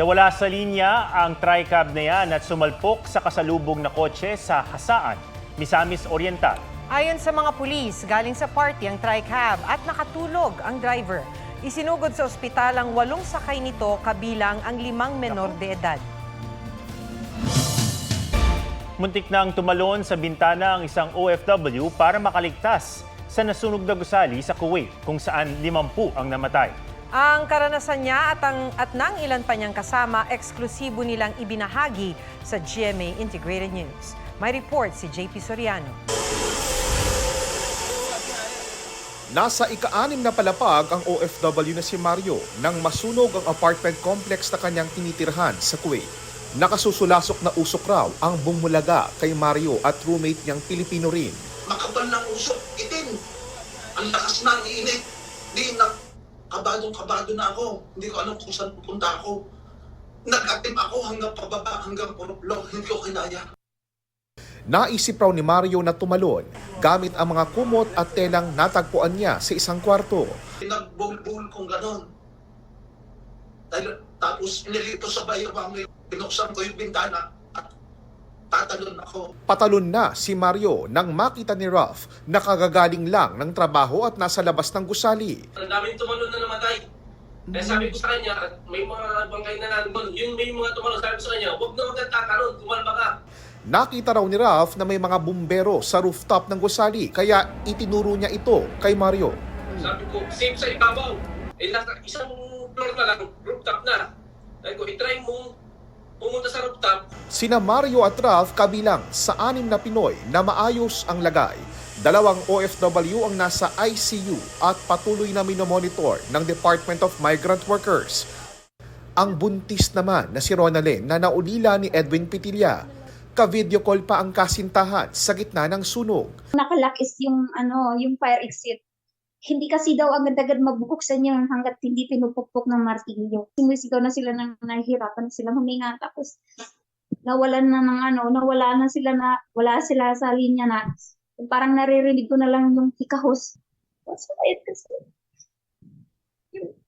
Nawala sa linya ang tricab na yan at sumalpok sa kasalubong na kotse sa Hasaan, Misamis Oriental. Ayon sa mga pulis, galing sa party ang tricab at nakatulog ang driver. Isinugod sa ospital ang 8 sakay nito kabilang ang 5 menor de edad. Muntik na ang tumalon sa bintana ang isang OFW para makaligtas sa nasunog na gusali sa Kuwait kung saan 50 ang namatay. Ang karanasan niya at ng ilan pa niyang kasama, eksklusibo nilang ibinahagi sa GMA Integrated News. May report si JP Soriano. Nasa ika-6 na palapag ang OFW na si Mario nang masunog ang apartment complex na kanyang tinitirhan sa Kuwait. Nakasusulasok na usok raw ang bumulaga kay Mario at roommate niyang Pilipino rin. Makapal ng usok, itin. Ang lakas ng init. Di na, kabadong-kabado na ako. Hindi ko alam kung saan pupunta ako. Nag-atip ako hanggang pababa, hanggang puruplo. Hindi ko kinaya. Naisip raw ni Mario na tumalon gamit ang mga kumot at telang natagpuan niya sa isang kwarto. Pinagbulbul kong ganon. Tapos inilito sa bayawang, binuksan ko yung bintana at tatalon ako. Patalon na si Mario nang makita ni Ralph na kagagaling lang ng trabaho at nasa labas ng gusali. Ang daming tumalon na namatay. Kaya sabi ko sa kanya, may mga bangkay na nandun. Yung may mga tumalon, sabi ko sa kanya, huwag na magkatatalon, kumalma ka. Nakita raw ni Ralph na may mga bumbero sa rooftop ng gusali kaya itinuro niya ito kay Mario. Sabi ko, safe sa ibabaw. Eh, isang floor na lang, rooftop na. Sabi ko, itry mo pumunta sa rooftop. Sina Mario at Ralph kabilang sa 6 na Pinoy na maayos ang lagay. 2 OFW ang nasa ICU at patuloy na minomonitor ng Department of Migrant Workers. Ang buntis naman na si Ronalyn na naulila ni Edwin Pitilla. Ka-video call pa ang kasintahan sa gitna ng sunog. Nakalock is yung fire exit. Hindi kasi daw agad-agad mabubuksan yun hanggat hindi pinupukpok ng martilyo. Sumisigaw na sila nang nahihirapan sila huminga. Tapos wala sila sa linya na parang naririnig ko na lang yung hikahos. Masakit kasi.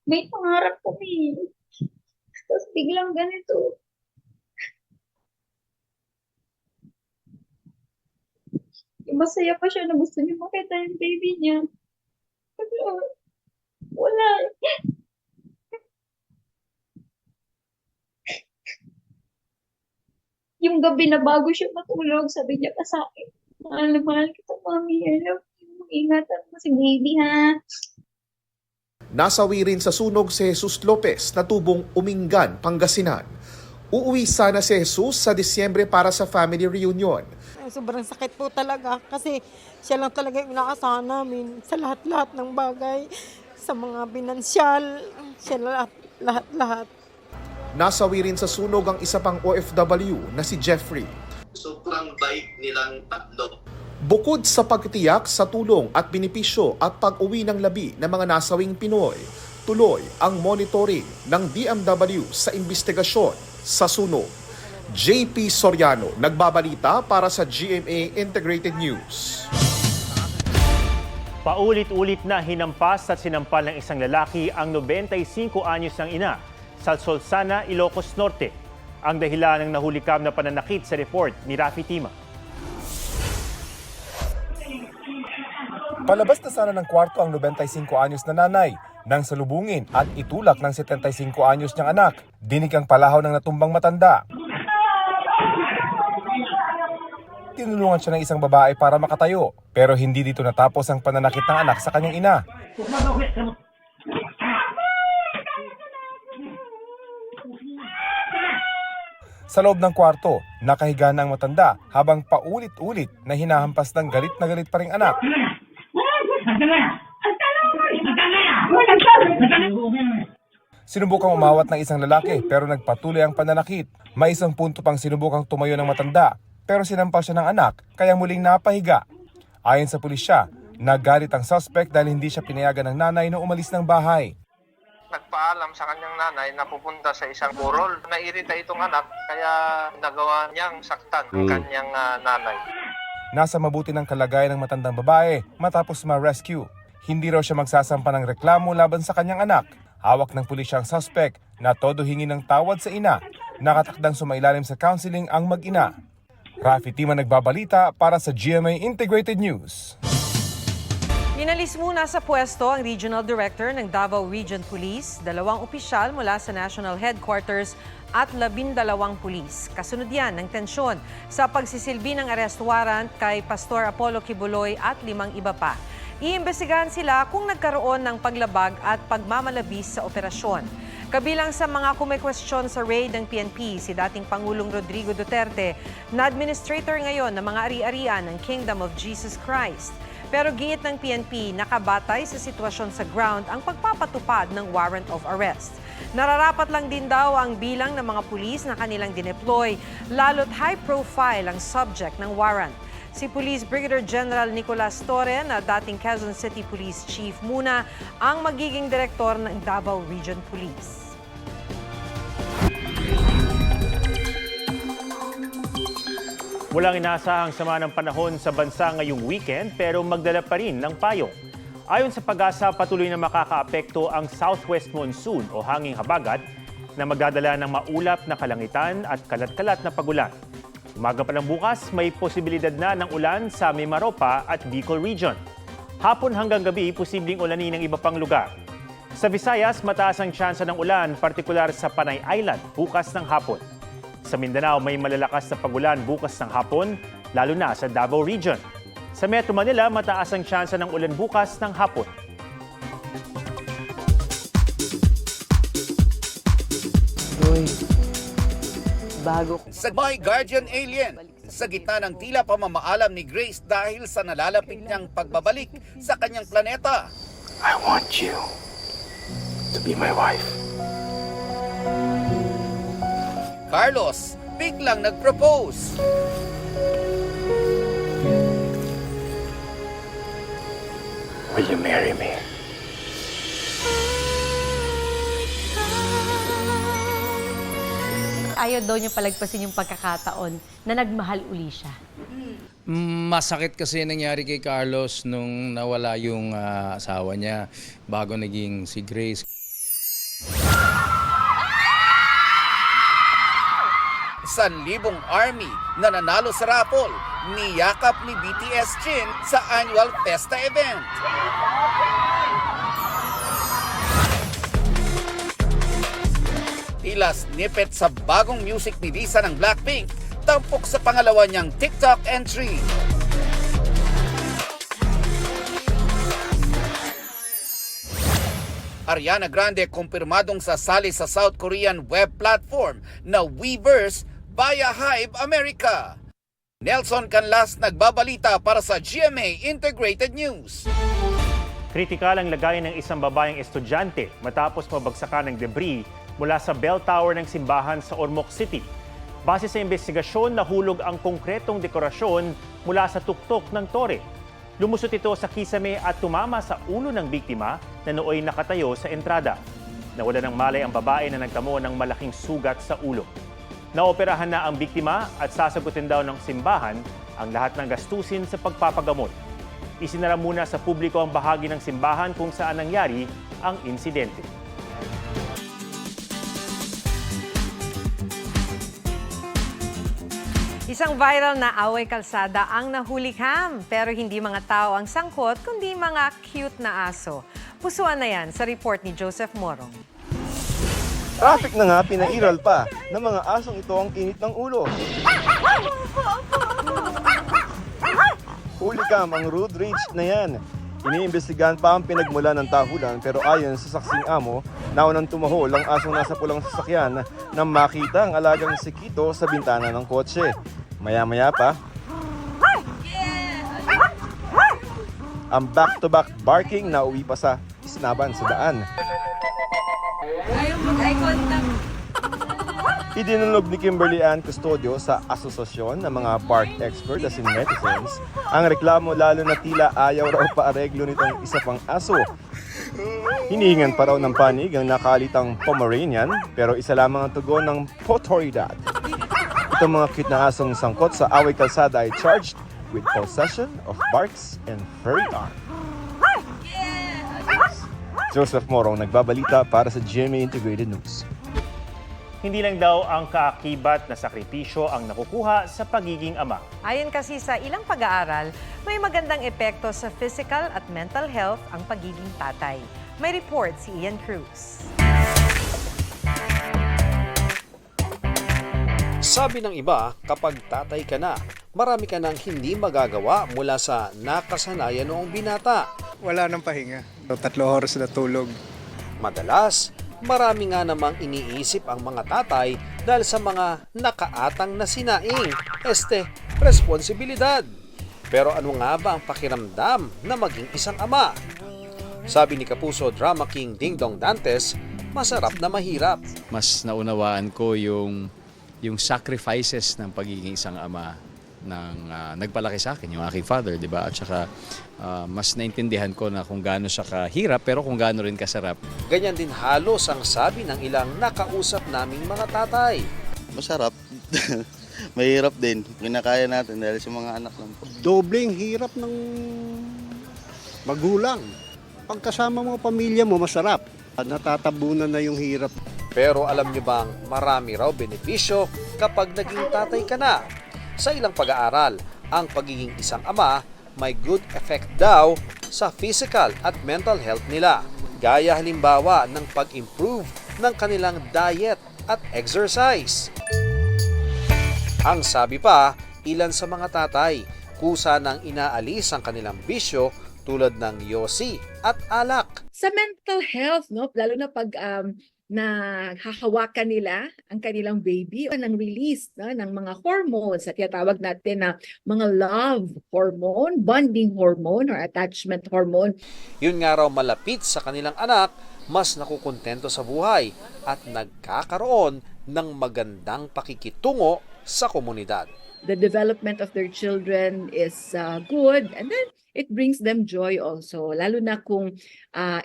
May pangarap kami. Tapos biglang ganito. Masaya pa siya na gusto niya makita yung baby niya. Wala. Yung gabi na bago siya matulog, sabi niya pa sa akin, mahal na mahal kita, mami. I love you. Ingatan mo si baby, ha? Nasawi rin sa sunog si Jesus Lopez na tubong Umingan, Pangasinan. Uuwi sana si Jesus sa Disyembre para sa family reunion. Sobrang sakit po talaga kasi siya lang talaga yung nakasama namin sa lahat-lahat ng bagay, sa mga pinansyal, siya lahat-lahat. Nasawi rin sa sunog ang isa pang OFW na si Jeffrey. Sobrang bait nilang tatlo. Bukod sa pagtiyak sa tulong at benepisyo at pag-uwi ng labi ng mga nasawing Pinoy, tuloy ang monitoring ng DMW sa investigasyon sa sunog. JP Soriano, nagbabalita para sa GMA Integrated News. Paulit-ulit na hinampas at sinampal ng isang lalaki ang 95 anyos ng ina sa Solsana, Ilocos Norte. Ang dahilan ng nahulikam na pananakit sa report ni Rafi Tima. Palabas na sana ng kwarto ang 95 anyos na nanay nang salubungin at itulak ng 75 anyos niyang anak. Dinig ang palahaw ng natumbang matanda. Tinulungan siya ng isang babae para makatayo, pero hindi dito natapos ang pananakit ng anak sa kanyang ina. Sa loob ng kwarto, nakahiga na ang matanda habang paulit-ulit na hinahampas ng galit na galit pa ring anak. Sinubukang umawat ng isang lalaki pero nagpatuloy ang pananakit. May isang punto pang sinubukang tumayo ng matanda pero sinampal siya ng anak kaya muling napahiga. Ayon sa pulisya, nagalit ang suspect dahil hindi siya pinayagan ng nanay na umalis ng bahay. Nagpaalam sa kanyang nanay na pupunta sa isang burol. Nairita itong anak kaya nagawa niyang saktan ang kanyang nanay. Nasa mabuti ng kalagayan ng matandang babae matapos ma-rescue. Hindi raw siya magsasampa ng reklamo laban sa kanyang anak. Hawak ng pulisya ang suspect na todo hingi ng tawad sa ina. Nakatakdang sumailalim sa counseling ang mag-ina. Rafi Tima nagbabalita para sa GMA Integrated News. Inalis muna sa pwesto ang Regional Director ng Davao Region Police, 2 opisyal mula sa National Headquarters at 12 pulis. Kasunod yan ng tensyon sa pagsisilbi ng arrest warrant kay Pastor Apollo Kibuloy at 5 iba pa. Iimbestigahan sila kung nagkaroon ng paglabag at pagmamalabis sa operasyon. Kabilang sa mga kumekwestiyon sa raid ng PNP si dating Pangulong Rodrigo Duterte na administrator ngayon ng mga ari-arian ng Kingdom of Jesus Christ. Pero giit ng PNP, nakabatay sa sitwasyon sa ground ang pagpapatupad ng warrant of arrest. Nararapat lang din daw ang bilang ng mga pulis na kanilang dineploy, lalo't high profile ang subject ng warrant. Si Police Brigadier General Nicolas Torre na dating Quezon City Police Chief muna ang magiging direktor ng Davao Region Police. Walang inaasahang sama ng panahon sa bansa ngayong weekend pero magdala pa rin ng payong. Ayon sa Pag-asa, patuloy na makakaapekto ang southwest monsoon o hanging habagat na magdadala ng maulap na kalangitan at kalat-kalat na pagulan. Umaga pa lang bukas, may posibilidad na ng ulan sa Mimaropa at Bicol Region. Hapon hanggang gabi, posibleng ulanin ng iba pang lugar. Sa Visayas, mataas ang tsansa ng ulan, partikular sa Panay Island, bukas ng hapon. Sa Mindanao, may malalakas na pagulan bukas ng hapon, lalo na sa Davao Region. Sa Metro Manila, mataas ang tsansa ng ulan bukas ng hapon. Sa My Guardian Alien, sa gitna ng tila pamamaalam ni Grace dahil sa nalalapit niyang pagbabalik sa kanyang planeta. I want you to be my wife. Carlos biglang nag-propose. Will you marry me? Ayaw daw niya palagpasin yung pagkakataon na nagmahal uli siya. Masakit kasi nangyari kay Carlos nung nawala yung asawa niya bago naging si Grace. Sanlibong army na nanalo sa raffle, niyakap ni BTS Jin sa annual Festa event. Tila snippet sa bagong music ni Lisa ng Blackpink, tampok sa pangalawa niyang TikTok entry. Ariana Grande kumpirmadong sasali sa South Korean web platform na Weverse via Hive America. Nelson Canlas nagbabalita para sa GMA Integrated News. Kritikal ang lagay ng isang babaeng estudyante matapos mabagsakan ng debris mula sa bell tower ng simbahan sa Ormoc City. Base sa investigasyon, nahulog ang konkretong dekorasyon mula sa tuktok ng tore. Lumusot ito sa kisame at tumama sa ulo ng biktima na nooy nakatayo sa entrada. Nawala ng malay ang babae na nagtamo ng malaking sugat sa ulo. Naoperahan na ang biktima at sasagutin daw ng simbahan ang lahat ng gastusin sa pagpapagamot. Isinara muna sa publiko ang bahagi ng simbahan kung saan nangyari ang insidente. Isang viral na away kalsada ang nahulikham, pero hindi mga tao ang sangkot, kundi mga cute na aso. Pusuan na yan sa report ni Joseph Morong. Traffic na nga, pinairal pa ng mga asong ito ang init ng ulo. Hulikam ang road rage na yan. Iniimbestigahan pa ang pinagmula ng tahulan pero ayon sa saksing amo, naunang tumahol ang asong nasa pulang sasakyan nang makita ang alagang sikito sa bintana ng kotse. Maya-maya pa, ang back-to-back barking na uwi pa sa isnaban sa daan. Idinulog ni Kimberly Ann Custodio sa asosasyon ng mga park expert as in netizens ang reklamo lalo na tila ayaw raw paareglo nitong isa pang aso. Hinihingan pa raw ng panig ang nakalitang Pomeranian pero isa lamang ang tugon ng Potoridad. Itong mga cute na asong sangkot sa away kalsada ay charged with possession of barks and furry arms. Joseph Morong nagbabalita para sa GMA Integrated News. Hindi lang daw ang kaakibat na sakripisyo ang nakukuha sa pagiging ama. Ayon kasi sa ilang pag-aaral, may magandang epekto sa physical at mental health ang pagiging tatay. May report si Ian Cruz. Sabi ng iba, kapag tatay ka na, marami ka nang hindi magagawa mula sa nakasanayan noong binata. Wala nang pahinga. 3 oras na tulog. Madalas, marami nga namang iniisip ang mga tatay dahil sa mga nakaatang na sinaing, responsibilidad. Pero ano nga ba ang pakiramdam na maging isang ama? Sabi ni Kapuso Drama King Ding Dong Dantes, masarap na mahirap. Mas naunawaan ko yung sacrifices ng pagiging isang ama ng nagpalaki sa akin, yung aking father, di ba? At saka mas naintindihan ko na kung gaano siya kahirap pero kung gaano rin kasarap. Ganyan din halos ang sabi ng ilang nakausap naming mga tatay. Masarap. Mahirap din. Kinakaya natin dahil sa mga anak lang po. Dobleng hirap ng magulang. Pagkasama mo pamilya mo, masarap. Natatabunan na yung hirap. Pero alam niyo bang marami raw benepisyo kapag naging tatay ka na? Sa ilang pag-aaral, ang pagiging isang ama may good effect daw sa physical at mental health nila. Gaya halimbawa ng pag-improve ng kanilang diet at exercise. Ang sabi pa, ilan sa mga tatay, kusa nang inaalis ang kanilang bisyo tulad ng yosi at alak. Sa mental health, no, lalo na pag na hahawakan nila ang kanilang baby o ng release ng mga hormones at tinatawag natin na mga love hormone, bonding hormone or attachment hormone. Yun nga raw malapit sa kanilang anak, mas nakukontento sa buhay at nagkakaroon ng magandang pakikitungo sa komunidad. The development of their children is good and then it brings them joy also, lalo na kung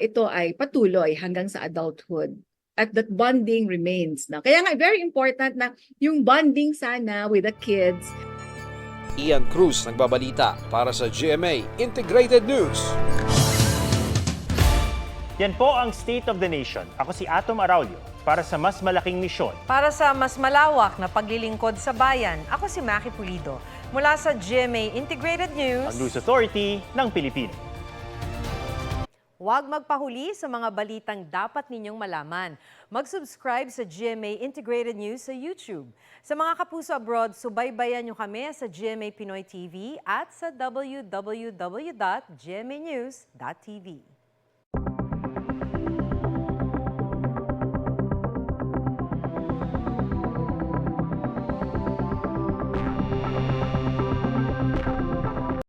ito ay patuloy hanggang sa adulthood. At that bonding remains. Kaya nga, very important na yung bonding sana with the kids. Ian Cruz nagbabalita para sa GMA Integrated News. Yan po ang State of the Nation. Ako si Atom Araulio para sa mas malaking misyon. Para sa mas malawak na paglilingkod sa bayan, ako si Maki Pulido. Mula sa GMA Integrated News, Ang News Authority ng Pilipinas. Huwag magpahuli sa mga balitang dapat ninyong malaman. Mag-subscribe sa GMA Integrated News sa YouTube. Sa mga kapuso abroad, subaybayan nyo kami sa GMA Pinoy TV at sa www.gmanews.tv.